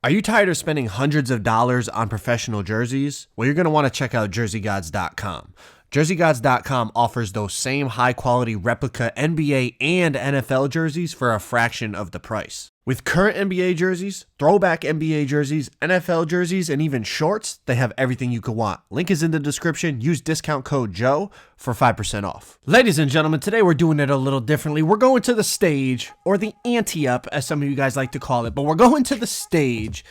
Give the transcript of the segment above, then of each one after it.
Are you tired of spending hundreds of dollars on professional jerseys? Well, you're going to want to check out jerseygods.com. Jerseygods.com offers those same high-quality replica NBA and NFL jerseys for a fraction of the price. With current NBA jerseys, throwback NBA jerseys, NFL jerseys, and even shorts, they have everything you could want. Link is in the description. Use discount code JOE for 5% off. Ladies and gentlemen, today we're doing it a little differently. We're going to the stage, or the ante-up, as some of you guys like to call it, but we're going to the stage,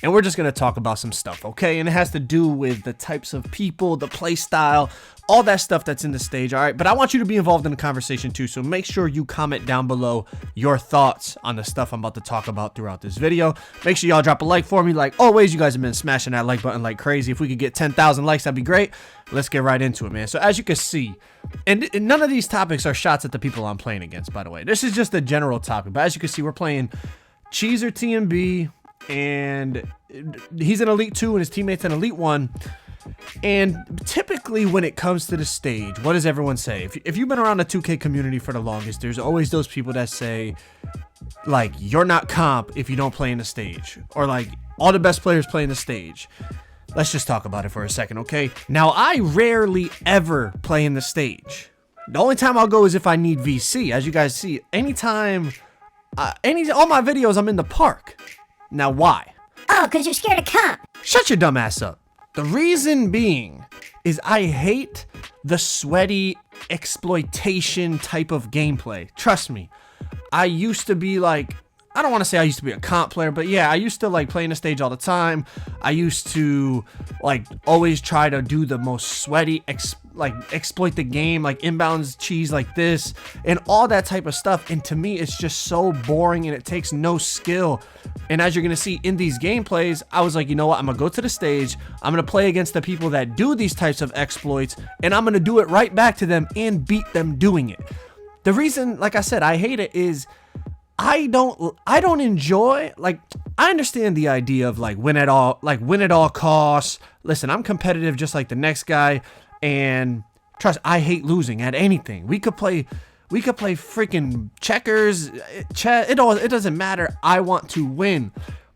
and we're just going to talk about some stuff, okay? And it has to do with the types of people, the play style, all that stuff that's in the stage, all right? But I want you to be involved in the conversation too, so make sure you comment down below your thoughts on the stuff I'm about to talk about throughout this video. Make sure y'all drop a like for me. Like always, you guys have been smashing that like button like crazy. If we could get 10,000 likes, that'd be great. Let's get right into it, man. So as you can see, and none of these topics are shots at the people I'm playing against, by the way. This is just a general topic, but as you can see, we're playing Cheezer TMB, and he's an Elite 2 and his teammate's an Elite 1. And typically when it comes to the stage, what does everyone say? If you've been around the 2K community for the longest, there's always those people that say, like, you're not comp if you don't play in the stage. Or like, all the best players play in the stage. Let's just talk about it for a second, okay? Now, I rarely ever play in the stage. The only time I'll go is if I need VC. As you guys see, anytime, all my videos, I'm in the park. Now, why? Oh, because you're scared of comp. Shut your dumb ass up. The reason being is I hate the sweaty exploitation type of gameplay. Trust me, I used to be like, I don't want to say I used to be a comp player, but yeah, I used to like play in the stage all the time. I used to like always try to do the most sweaty, exploit the game, like inbounds cheese like this and all that type of stuff. And to me, it's just so boring and it takes no skill. And as you're going to see in these gameplays, I was like, you know what? I'm going to go to the stage. I'm going to play against the people that do these types of exploits, and I'm going to do it right back to them and beat them doing it. The reason, like I said, I hate it is I don't enjoy, like, I understand the idea of like win at all costs. Listen, I'm competitive just like the next guy, and trust, I hate losing at anything. We could play freaking checkers, it doesn't matter. I want to win.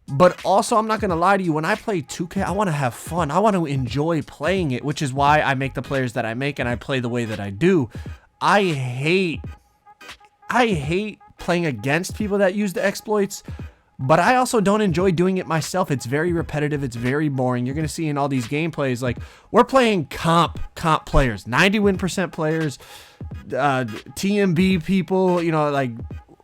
But also, I'm not going to lie to you, when I play 2K, I want to have fun. I want to enjoy playing it, which is why I make the players that I make and I play the way that I do. I hate playing against people that use the exploits, but I also don't enjoy doing it myself. It's very repetitive. It's very boring. You're going to see in all these gameplays, like, we're playing comp players, 90 win percent players, TMB people, you know, like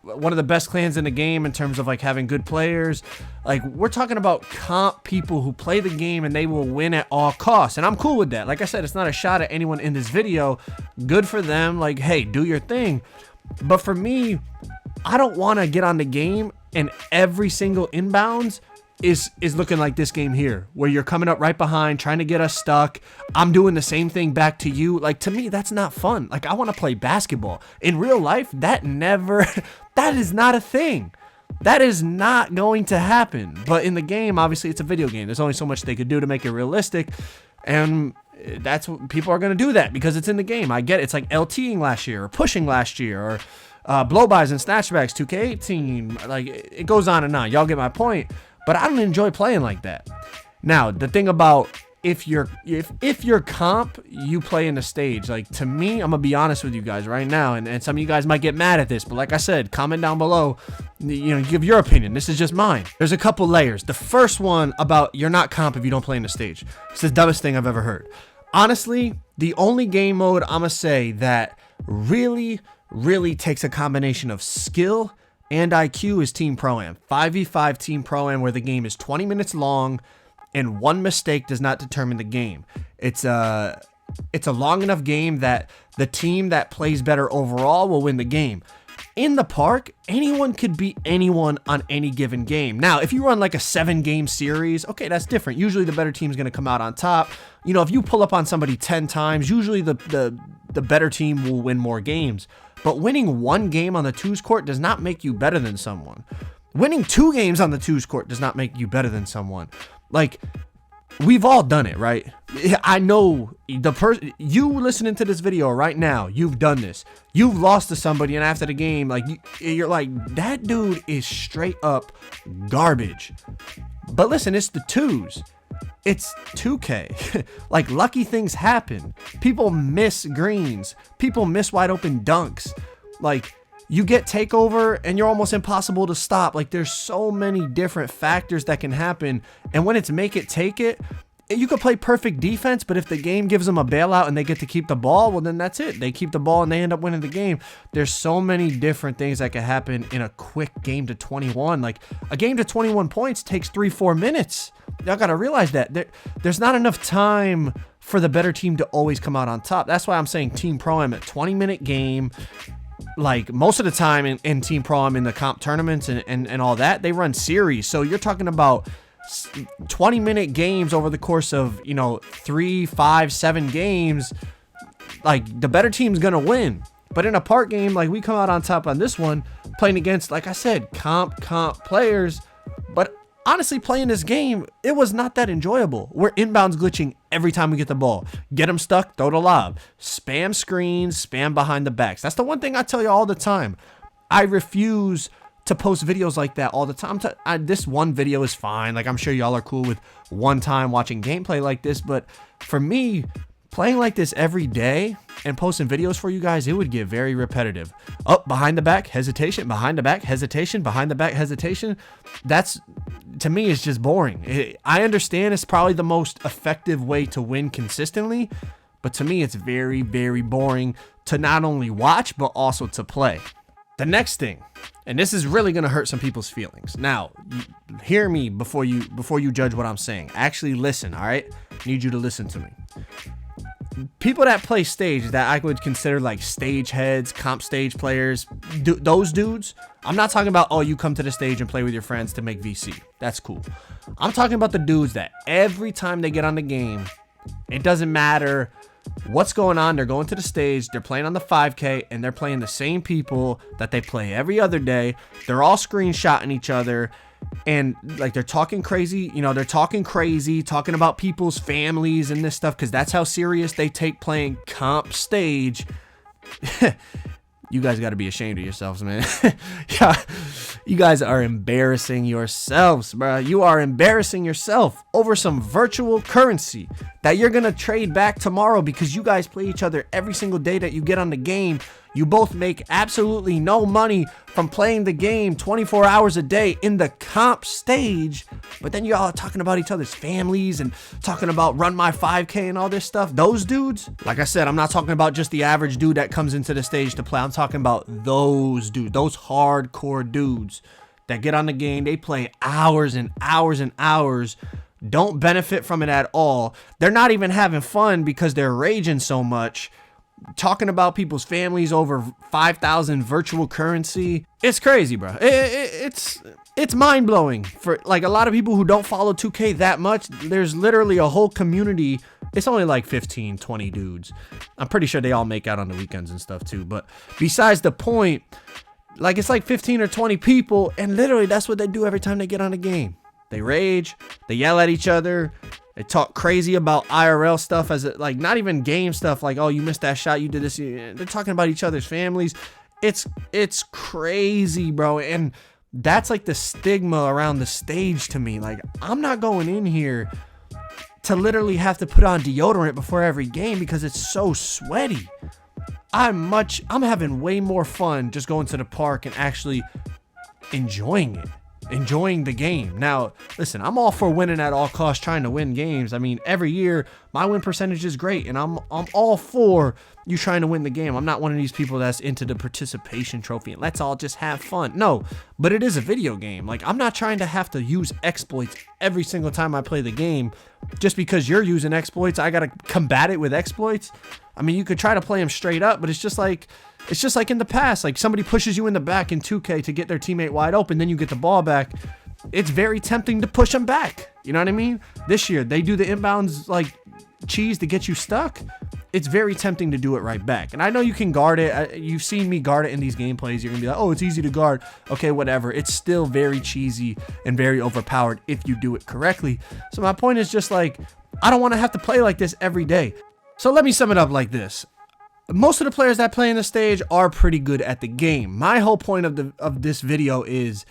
one of the best clans in the game in terms of like having good players. Like, we're talking about comp people who play the game and they will win at all costs. And I'm cool with that. Like I said, it's not a shot at anyone in this video. Good for them. Like, hey, do your thing. But for me, I don't want to get on the game and every single inbounds is looking like this game here, where you're coming up right behind, trying to get us stuck. I'm doing the same thing back to you. Like, to me, that's not fun. Like, I want to play basketball. In real life, that is not a thing. That is not going to happen. But in the game, obviously, it's a video game. There's only so much they could do to make it realistic. And that's what people are going to do, that because it's in the game. I get it. It's like LTing last year or pushing last year or blow-bys and snatchbacks 2K18. Like, it goes on and on. Y'all get my point. But I don't enjoy playing like that. Now, the thing about if you're comp, you play in the stage. Like, to me, I'm gonna be honest with you guys right now, and some of you guys might get mad at this, but like I said, comment down below, you know, give your opinion. This is just mine. There's a couple layers. The first one about you're not comp if you don't play in the stage. It's the dumbest thing I've ever heard. Honestly, the only game mode I'm gonna say that really takes a combination of skill and IQ is Team Pro-Am. 5v5 Team Pro-Am, where the game is 20 minutes long and one mistake does not determine the game. It's a long enough game that the team that plays better overall will win the game. In the park, anyone could beat anyone on any given game. Now, if you run like a 7-game series, okay, that's different. Usually the better team's going to come out on top. You know, if you pull up on somebody 10 times, usually the better team will win more games. But winning one game on the twos court does not make you better than someone. Winning 2 games on the twos court does not make you better than someone. Like, we've all done it, right? I know you listening to this video right now, you've done this. You've lost to somebody, and after the game, like, you're like, that dude is straight up garbage. But listen, it's the twos. It's 2K. Like, lucky things happen. People miss greens. People miss wide open dunks. Like, you get takeover and you're almost impossible to stop. Like, there's so many different factors that can happen. And when it's make it, take it, you could play perfect defense, but if the game gives them a bailout and they get to keep the ball, well, then that's it. They keep the ball and they end up winning the game. There's so many different things that can happen in a quick game to 21. Like, a game to 21 points takes 3-4 minutes. Y'all got to realize that. There's not enough time for the better team to always come out on top. That's why I'm saying Team Pro Am at 20-minute game. Like, most of the time in Team Pro Am in the comp tournaments and all that, they run series. So you're talking about 20-minute games over the course of, 3, 5, 7 games. Like, the better team's gonna win. But in a park game, like, we come out on top on this one, playing against, like I said, comp players. But honestly, playing this game, it was not that enjoyable. We're inbounds glitching every time we get the ball. Get them stuck, throw the lob. Spam screens, spam behind the backs. That's the one thing I tell you all the time. I refuse to post videos like that all the time. This one video is fine. Like, I'm sure y'all are cool with one time watching gameplay like this, but for me, playing like this every day and posting videos for you guys, it would get very repetitive. Up, behind the back, hesitation, behind the back, hesitation, behind the back, hesitation. That's, to me, it's just boring. I understand it's probably the most effective way to win consistently, but to me, it's very, very boring to not only watch, but also to play. The next thing, and this is really going to hurt some people's feelings. Now, hear me before you judge what I'm saying. Actually listen, all right? I need you to listen to me. People that play stage that I would consider like stage heads, comp stage players, those dudes, I'm not talking about, oh, you come to the stage and play with your friends to make VC. That's cool. I'm talking about the dudes that every time they get on the game, it doesn't matter what's going on, they're going to the stage, they're playing on the 5K, and they're playing the same people that they play every other day. They're all screenshotting each other, and like, they're talking crazy, talking about people's families and this stuff, because that's how serious they take playing comp stage. You guys got to be ashamed of yourselves, man. Yeah, you guys are embarrassing yourselves, bro. You are embarrassing yourself over some virtual currency that you're going to trade back tomorrow because you guys play each other every single day that you get on the game. You both make absolutely no money from playing the game 24 hours a day in the comp stage, but then y'all are talking about each other's families and talking about run my 5K and all this stuff. Those dudes, like I said, I'm not talking about just the average dude that comes into the stage to play. I'm talking about those dudes, those hardcore dudes that get on the game. They play hours and hours and hours, don't benefit from it at all. They're not even having fun because they're raging so much, talking about people's families over 5,000 virtual currency. It's crazy, bro. It's mind-blowing for like a lot of people who don't follow 2K that much. There's literally a whole community. It's only like 15, 20 dudes. I'm pretty sure they all make out on the weekends and stuff too. But besides the point, like, it's like 15 or 20 people, and literally that's what they do every time they get on a game. They rage, they yell at each other, they talk crazy about IRL stuff, as it, like, not even game stuff, like, oh, you missed that shot, you did this. They're talking about each other's families. It's crazy, bro. And that's like the stigma around the stage to me. Like, I'm not going in here to literally have to put on deodorant before every game because it's so sweaty. I'm having way more fun just going to the park and actually enjoying it. Enjoying the game. Now, listen, I'm all for winning at all costs, trying to win games. I mean, every year my win percentage is great, and I'm all for you trying to win the game. I'm not one of these people that's into the participation trophy and let's all just have fun. No, but it is a video game. Like, I'm not trying to have to use exploits every single time I play the game. Just because you're using exploits, I gotta combat it with exploits. I mean, you could try to play them straight up, but it's just like in the past. Like, somebody pushes you in the back in 2K to get their teammate wide open, then you get the ball back. It's very tempting to push them back. You know what I mean? This year, they do the inbounds, like, cheese to get you stuck. It's very tempting to do it right back. And I know you can guard it. You've seen me guard it in these gameplays. You're going to be like, oh, it's easy to guard. Okay, whatever. It's still very cheesy and very overpowered if you do it correctly. So my point is just like, I don't want to have to play like this every day. So let me sum it up like this. Most of the players that play in the stage are pretty good at the game. My whole point of this video is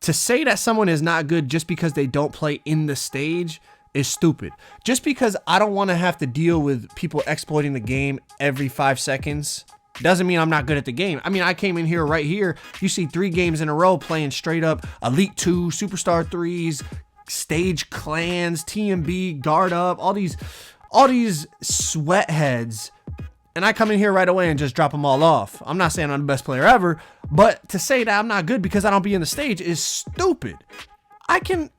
To say that someone is not good just because they don't play in the stage is stupid. Just because I don't want to have to deal with people exploiting the game every 5 seconds doesn't mean I'm not good at the game. I mean, I came in here right here. You see 3 games in a row playing straight up Elite 2, Superstar 3s, Stage Clans, TMB, Guard Up, all these sweat heads. And I come in here right away and just drop them all off. I'm not saying I'm the best player ever, but to say that I'm not good because I don't be in the stage is stupid.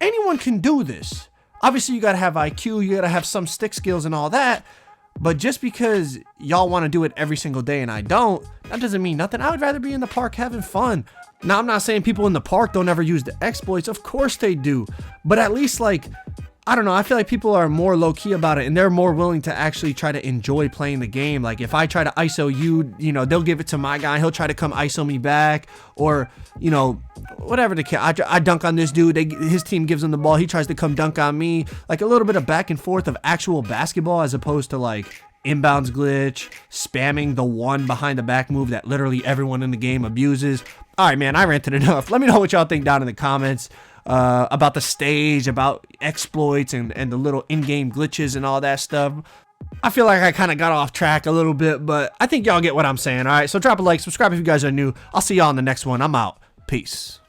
Anyone can do this. Obviously, you got to have IQ, you got to have some stick skills and all that. But just because y'all want to do it every single day and I don't, that doesn't mean nothing. I would rather be in the park having fun. Now, I'm not saying people in the park don't ever use the exploits. Of course they do. But at least, like, I don't know, I feel like people are more low-key about it and they're more willing to actually try to enjoy playing the game. Like, if I try to ISO you, you know, they'll give it to my guy. He'll try to come ISO me back, or, you know, whatever the case. I dunk on this dude. His team gives him the ball. He tries to come dunk on me. Like, a little bit of back and forth of actual basketball as opposed to, like, inbounds glitch, spamming the one behind the back move that literally everyone in the game abuses. All right, man, I ranted enough. Let me know what y'all think down in the comments. About the stage, about exploits and the little in-game glitches and all that stuff. I feel like I kind of got off track a little bit, but I think y'all get what I'm saying. All right, so drop a like, subscribe if you guys are new. I'll see y'all in the next one. I'm out. Peace.